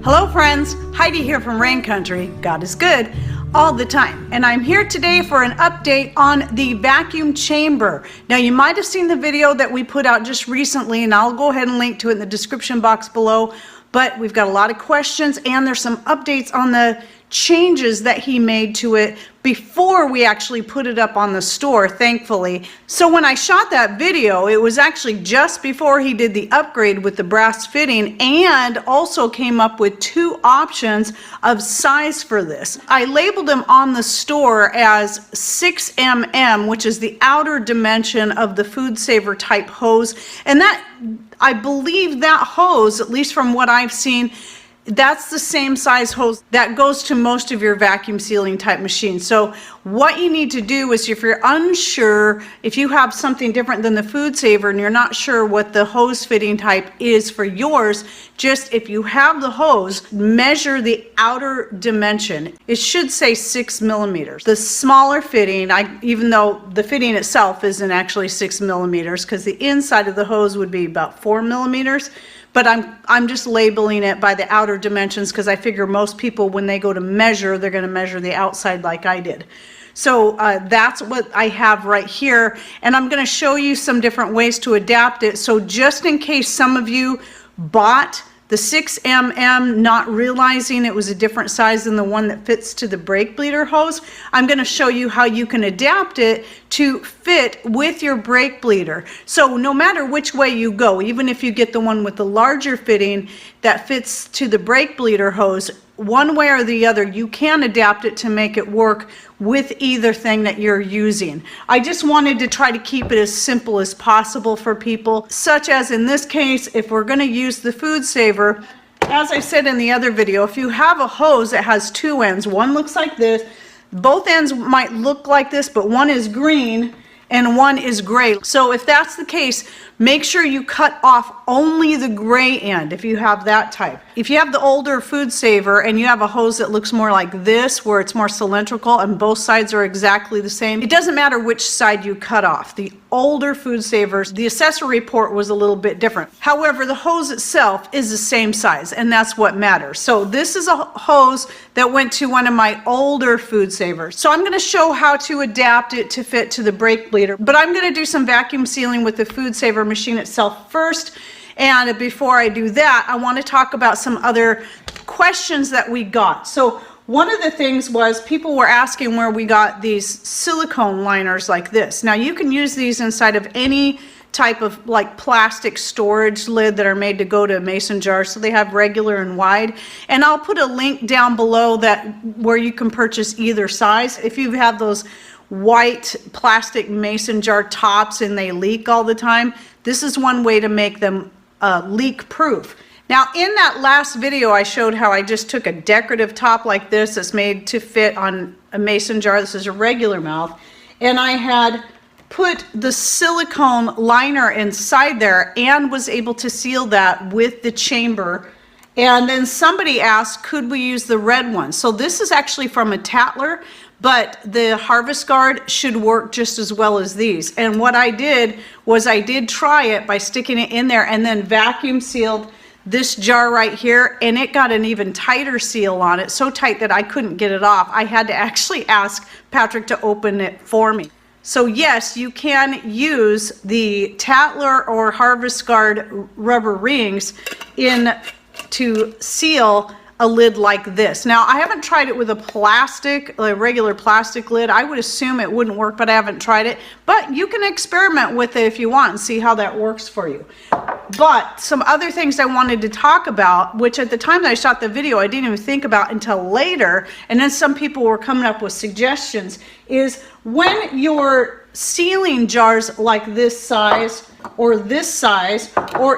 Hello friends, Heidi here from Rain Country. God is good all the time. And I'm here today for an update on the vacuum chamber. Now you might have seen the video that we put out just recently, and I'll go ahead and link to it in the description box below. But we've got a lot of questions and there's some updates on the changes that he made to it before we actually put it up on the store, thankfully. So when I shot that video, it was actually just before he did the upgrade with the brass fitting, and also came up with two options of size for this. I labeled them on the store as 6mm, which is the outer dimension of the food saver type hose. And that, I believe that hose, at least from what I've seen, that's the same size hose that goes to most of your vacuum sealing type machines. So what you need to do is, if you're unsure, if you have something different than the food saver and you're not sure what the hose fitting type is for yours, just if you have the hose, measure the outer dimension. It should say 6mm. The smaller fitting, even though the fitting itself isn't actually 6mm, because the inside of the hose would be about 4mm. But I'm just labeling it by the outer dimensions because I figure most people, when they go to measure, they're going to measure the outside like I did. So that's what I have right here, and I'm going to show you some different ways to adapt it. So just in case some of you bought the 6mm not realizing it was a different size than the one that fits to the brake bleeder hose, I'm going to show you how you can adapt it to fit with your brake bleeder. So no matter which way you go, even if you get the one with the larger fitting that fits to the brake bleeder hose, one way or the other, you can adapt it to make it work with either thing that you're using. I just wanted to try to keep it as simple as possible for people, such as in this case, if we're going to use the food saver, as I said in the other video, if you have a hose that has two ends, one looks like this, both ends might look like this, but one is green and one is gray. So if that's the case, make sure you cut off only the gray end if you have that type. If you have the older food saver and you have a hose that looks more like this, where it's more cylindrical and both sides are exactly the same, it doesn't matter which side you cut off. The older food savers, the accessory port was a little bit different. However, the hose itself is the same size, and that's what matters. So this is a hose that went to one of my older food savers. So I'm going to show how to adapt it to fit to the brake bleeder, but I'm going to do some vacuum sealing with the food saver machine itself first. And before I do that, I want to talk about some other questions that we got. So one of the things was, people were asking where we got these silicone liners like this. Now you can use these inside of any type of like plastic storage lid that are made to go to mason jars. So they have regular and wide, and I'll put a link down below that where you can purchase either size. If you have those white plastic mason jar tops and they leak all the time, this is one way to make them leak proof. Now in that last video I showed how I just took a decorative top like this that's made to fit on a mason jar. This is a regular mouth, and I had put the silicone liner inside there and was able to seal that with the chamber. And then somebody asked, could we use the red one? So this is actually from a Tatler, but the Harvest Guard should work just as well as these. And what I did was I did try it by sticking it in there and then vacuum sealed this jar right here, and it got an even tighter seal on it, so tight that I couldn't get it off. I had to actually ask Patrick to open it for me. So yes, you can use the Tatler or Harvest Guard rubber rings to seal a lid like this. Now I haven't tried it with a regular plastic lid. I would assume it wouldn't work, but I haven't tried it. But you can experiment with it if you want and see how that works for you. But some other things I wanted to talk about, which at the time that I shot the video I didn't even think about until later, and then some people were coming up with suggestions, is when you're sealing jars like this size, or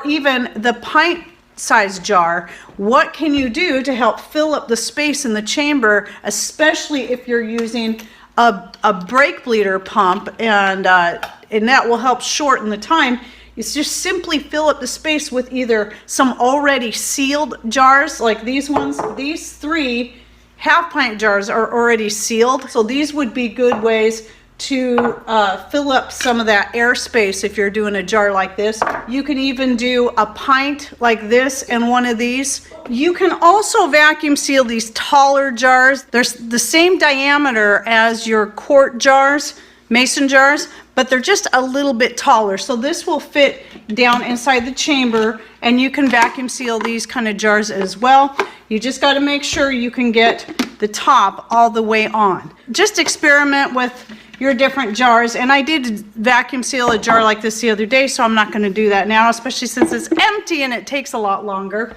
even the pint size jar, what can you do to help fill up the space in the chamber, especially if you're using a brake bleeder pump, and that will help shorten the time. Is just simply fill up the space with either some already sealed jars like these ones. These 3 half pint jars are already sealed, so these would be good ways to fill up some of that airspace if you're doing a jar like this. You can even do a pint like this in one of these. You can also vacuum seal these taller jars. They're the same diameter as your quart jars, mason jars, but they're just a little bit taller. So this will fit down inside the chamber, and you can vacuum seal these kind of jars as well. You just got to make sure you can get the top all the way on. Just experiment with your different jars, and I did vacuum seal a jar like this the other day, so I'm not going to do that now, especially since it's empty and it takes a lot longer.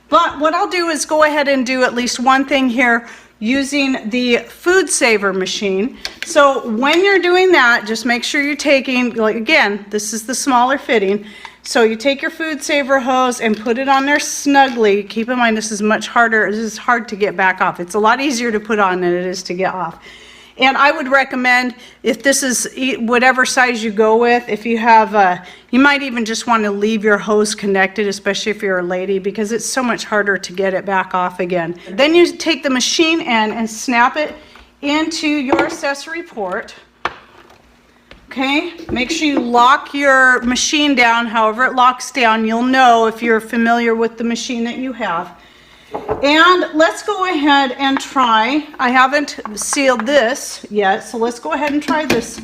But what I'll do is go ahead and do at least one thing here using the food saver machine. So when you're doing that, just make sure you're taking, like, again, this is the smaller fitting. So you take your food saver hose and put it on there snugly. Keep in mind, this is much harder. This is hard to get back off. It's a lot easier to put on than it is to get off. And I would recommend, if this is whatever size you go with, if you have, you might even just want to leave your hose connected, especially if you're a lady, because it's so much harder to get it back off again. Then you take the machine end and snap it into your accessory port. Okay, make sure you lock your machine down. However it locks down, you'll know if you're familiar with the machine that you have. And let's go ahead and try, I haven't sealed this yet, so let's go ahead and try this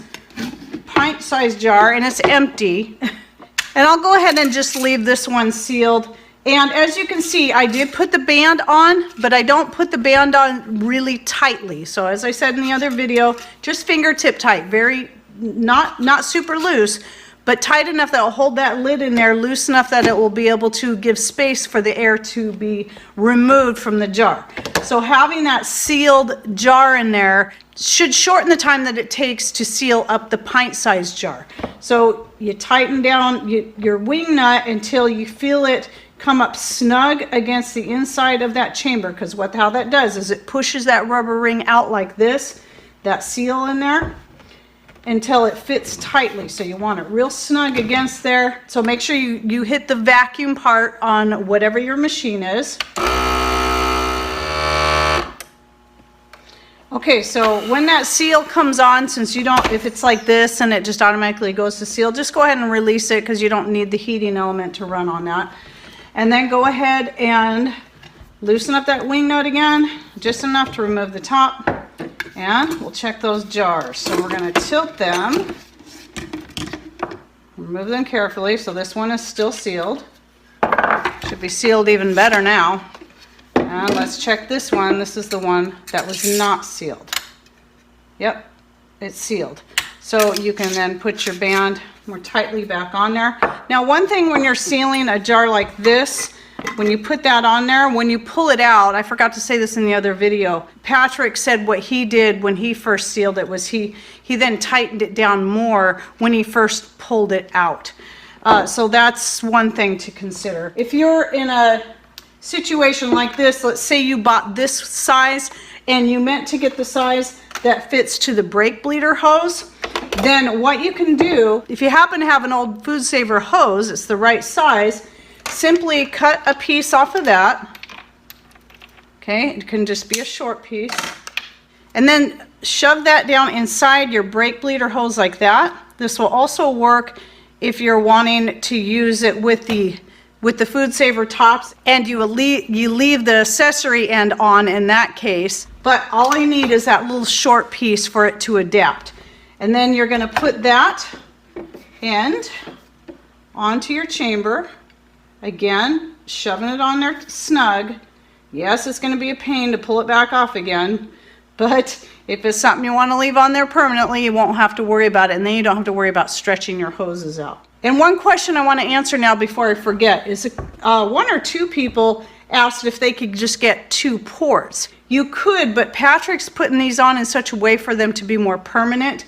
pint-sized jar, and it's empty. And I'll go ahead and just leave this one sealed. And as you can see, I did put the band on, but I don't put the band on really tightly. So as I said in the other video, just fingertip tight, very, not super loose, but tight enough that will hold that lid in there, loose enough that it will be able to give space for the air to be removed from the jar. So having that sealed jar in there should shorten the time that it takes to seal up the pint-sized jar. So you tighten down your wing nut until you feel it come up snug against the inside of that chamber, because how that does is it pushes that rubber ring out like this, that seal in there, until it fits tightly. So you want it real snug against there. So make sure you hit the vacuum part on whatever your machine is. Okay, so when that seal comes on, since you don't, if it's like this and it just automatically goes to seal, just go ahead and release it, because you don't need the heating element to run on that. And then go ahead and loosen up that wing nut again, just enough to remove the top. And we'll check those jars. So we're going to tilt them, remove them carefully. So this one is still sealed. Should be sealed even better now. And let's check this one. This is the one that was not sealed. Yep, it's sealed. So you can then put your band more tightly back on there. Now, one thing when you're sealing a jar like this, when you put that on there, when you pull it out, I forgot to say this in the other video, Patrick said what he did when he first sealed it was he then tightened it down more when he first pulled it out. So that's one thing to consider. If you're in a situation like this, let's say you bought this size and you meant to get the size that fits to the brake bleeder hose, then what you can do, if you happen to have an old food saver hose, it's the right size, simply cut a piece off of that. Okay, it can just be a short piece. And then shove that down inside your brake bleeder hose like that. This will also work if you're wanting to use it with the food saver tops, and you leave the accessory end on in that case. But all I need is that little short piece for it to adapt. And then you're going to put that end onto your chamber. Again, shoving it on there snug. Yes, it's going to be a pain to pull it back off again, but if it's something you want to leave on there permanently, you won't have to worry about it, and then you don't have to worry about stretching your hoses out. And one question I want to answer now before I forget is one or two people asked if they could just get 2 ports. You could, but Patrick's putting these on in such a way for them to be more permanent.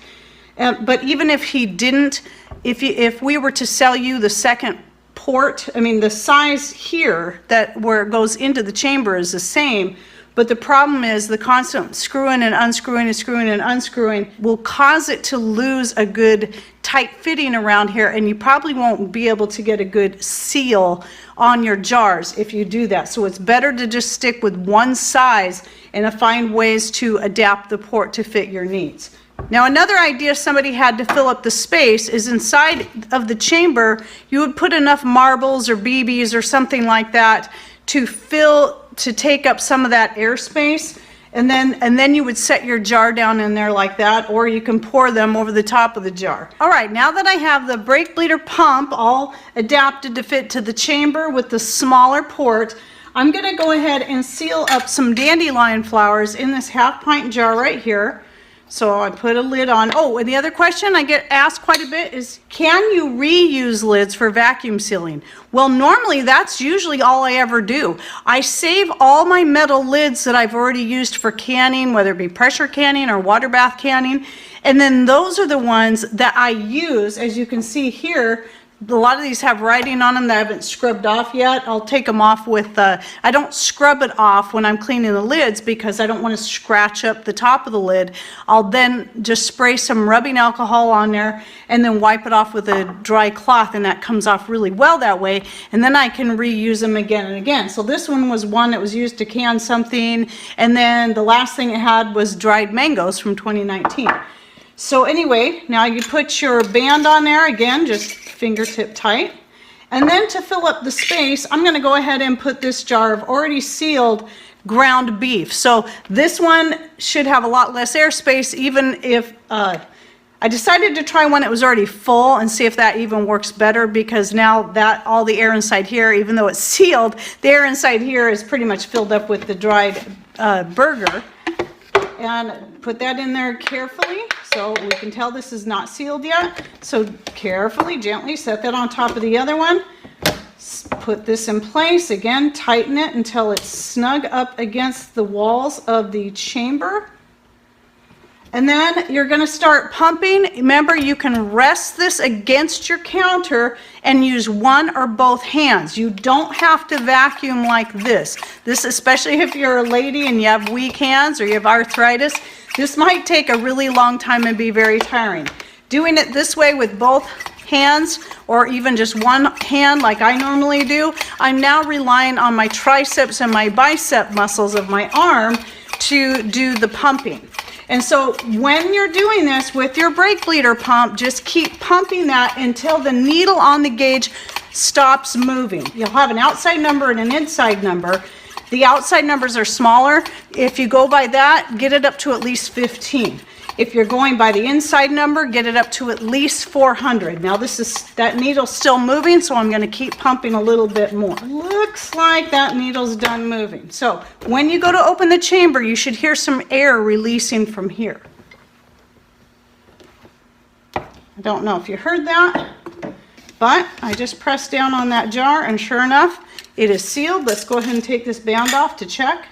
But even if he didn't, if we were to sell you the second port, I mean the size here where it goes into the chamber is the same, but the problem is the constant screwing and unscrewing and screwing and unscrewing will cause it to lose a good tight fitting around here, and you probably won't be able to get a good seal on your jars if you do that. So it's better to just stick with one size and find ways to adapt the port to fit your needs. Now another idea somebody had to fill up the space is inside of the chamber, you would put enough marbles or BBs or something like that to take up some of that airspace. And then you would set your jar down in there like that, or you can pour them over the top of the jar. All right, now that I have the brake bleeder pump all adapted to fit to the chamber with the smaller port, I'm gonna go ahead and seal up some dandelion flowers in this 1/2 pint jar right here. So I put a lid on. Oh, and the other question I get asked quite a bit is, can you reuse lids for vacuum sealing? Well, normally that's usually all I ever do. I save all my metal lids that I've already used for canning, whether it be pressure canning or water bath canning, and then those are the ones that I use. As you can see here, a lot of these have writing on them that I haven't scrubbed off yet. I'll take them off with, I don't scrub it off when I'm cleaning the lids because I don't want to scratch up the top of the lid. I'll then just spray some rubbing alcohol on there and then wipe it off with a dry cloth, and that comes off really well that way, and then I can reuse them again and again. So this one was one that was used to can something, and then the last thing it had was dried mangoes from 2019. So anyway, now you put your band on there again, just fingertip tight. And then to fill up the space, I'm going to go ahead and put this jar of already sealed ground beef. So this one should have a lot less airspace, even if I decided to try one that was already full and see if that even works better, because now that all the air inside here, even though it's sealed, the air inside here is pretty much filled up with the dried burger. And put that in there carefully so we can tell this is not sealed yet. So carefully, gently set that on top of the other one. Put this in place. Again, tighten it until it's snug up against the walls of the chamber. And then you're going to start pumping. Remember, you can rest this against your counter and use one or both hands. You don't have to vacuum like this. This, especially if you're a lady and you have weak hands or you have arthritis, this might take a really long time and be very tiring. Doing it this way with both hands, or even just one hand like I normally do, I'm now relying on my triceps and my bicep muscles of my arm to do the pumping. And so when you're doing this with your brake bleeder pump, just keep pumping that until the needle on the gauge stops moving. You'll have an outside number and an inside number. The outside numbers are smaller. If you go by that, get it up to at least 15. If you're going by the inside number, get it up to at least 400. Now that needle's still moving, so I'm going to keep pumping a little bit more. Looks like that needle's done moving. So when you go to open the chamber, you should hear some air releasing from here. I don't know if you heard that, but I just pressed down on that jar, and sure enough, it is sealed. Let's go ahead and take this band off to check.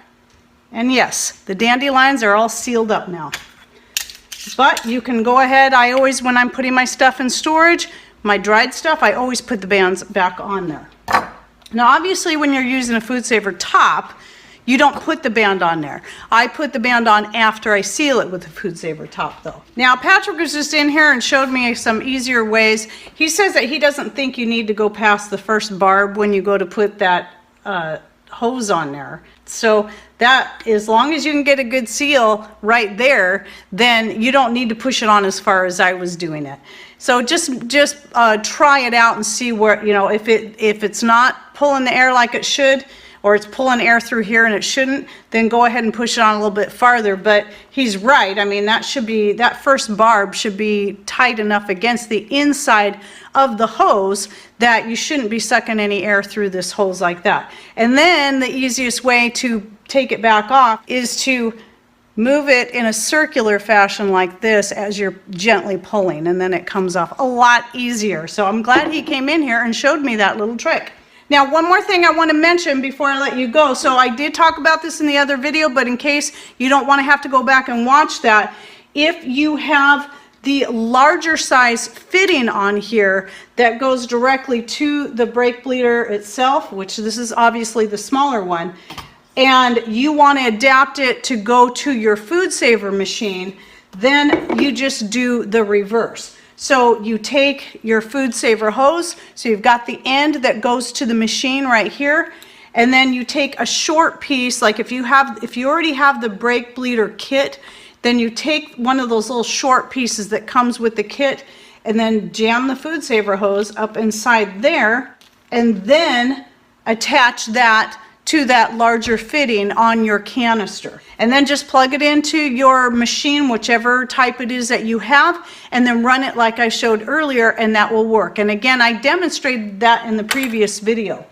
And yes, the dandelions are all sealed up now. But you can go ahead, I always, when I'm putting my stuff in storage, my dried stuff, I always put the bands back on there. Now obviously when you're using a Food Saver top, you don't put the band on there. I put the band on after I seal it with a Food Saver top though. Now Patrick was just in here and showed me some easier ways. He says that he doesn't think you need to go past the first barb when you go to put that hose on there. So that, as long as you can get a good seal right there, then you don't need to push it on as far as I was doing it. So just try it out and see where, you know, if it's not pulling the air like it should, or it's pulling air through here and it shouldn't, then go ahead and push it on a little bit farther. But he's right. I mean, that first barb should be tight enough against the inside of the hose that you shouldn't be sucking any air through this hose like that. And then the easiest way to take it back off is to move it in a circular fashion like this as you're gently pulling, and then it comes off a lot easier. So I'm glad he came in here and showed me that little trick. Now, one more thing I want to mention before I let you go. So I did talk about this in the other video, but in case you don't want to have to go back and watch that, if you have the larger size fitting on here that goes directly to the brake bleeder itself, which this is obviously the smaller one, and you want to adapt it to go to your Food Saver machine, then you just do the reverse. So you take your Food Saver hose, so you've got the end that goes to the machine right here, and then you take a short piece, like if you already have the brake bleeder kit, then you take one of those little short pieces that comes with the kit and then jam the food saver hose up inside there and then attach that to that larger fitting on your canister. And then just plug it into your machine, whichever type it is that you have, and then run it like I showed earlier, and that will work. And again, I demonstrated that in the previous video.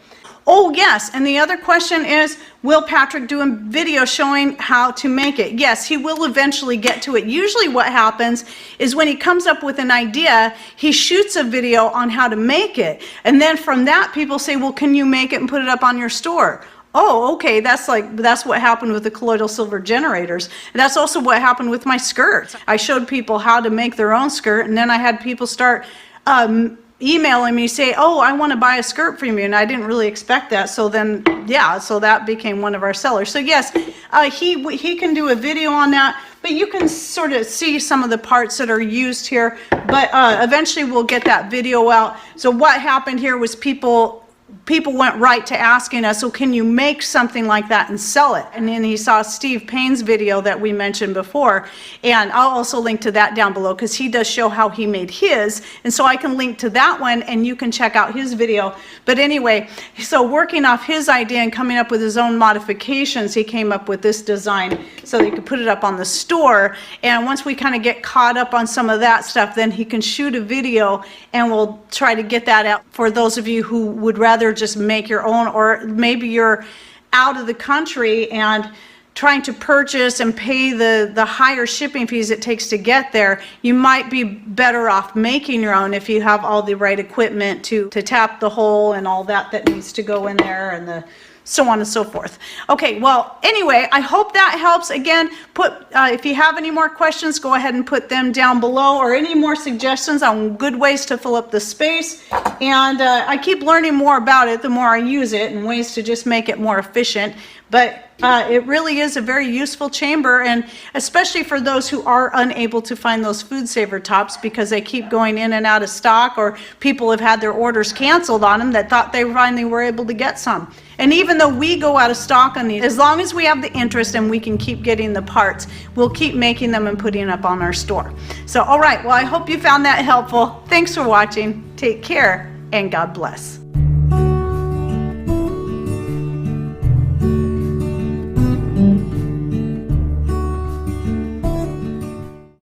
Oh yes, and the other question is, will Patrick do a video showing how to make it? Yes, he will eventually get to it. Usually what happens is when he comes up with an idea, he shoots a video on how to make it. And then from that, people say, well, can you make it and put it up on your store? Oh, okay, that's what happened with the colloidal silver generators. And that's also what happened with my skirts. I showed people how to make their own skirt, and then I had people start emailing me say, oh, I want to buy a skirt from you, and I didn't really expect that. So then, yeah, so that became one of our sellers. So yes, he can do a video on that, but you can sort of see some of the parts that are used here. But eventually we'll get that video out. So what happened here was people went right to asking us, so can you make something like that and sell it? And then he saw Steve Payne's video that we mentioned before, and I'll also link to that down below because he does show how he made his, and so I can link to that one and you can check out his video. But anyway, so working off his idea and coming up with his own modifications, he came up with this design so he could put it up on the store. And once we kind of get caught up on some of that stuff, then he can shoot a video and we'll try to get that out for those of you who would rather just make your own, or maybe you're out of the country and trying to purchase and pay the higher shipping fees it takes to get there. You might be better off making your own if you have all the right equipment to tap the hole and all that needs to go in there, and the so on and so forth. Okay, well, anyway, I hope that helps. Again, if you have any more questions, go ahead and put them down below, or any more suggestions on good ways to fill up the space. And I keep learning more about it the more I use it, and ways to just make it more efficient. But it really is a very useful chamber, and especially for those who are unable to find those food saver tops because they keep going in and out of stock, or people have had their orders canceled on them that thought they finally were able to get some. And even though we go out of stock on these, as long as we have the interest and we can keep getting the parts, we'll keep making them and putting them up on our store. So, all right, well, I hope you found that helpful. Thanks for watching. Take care, and God bless.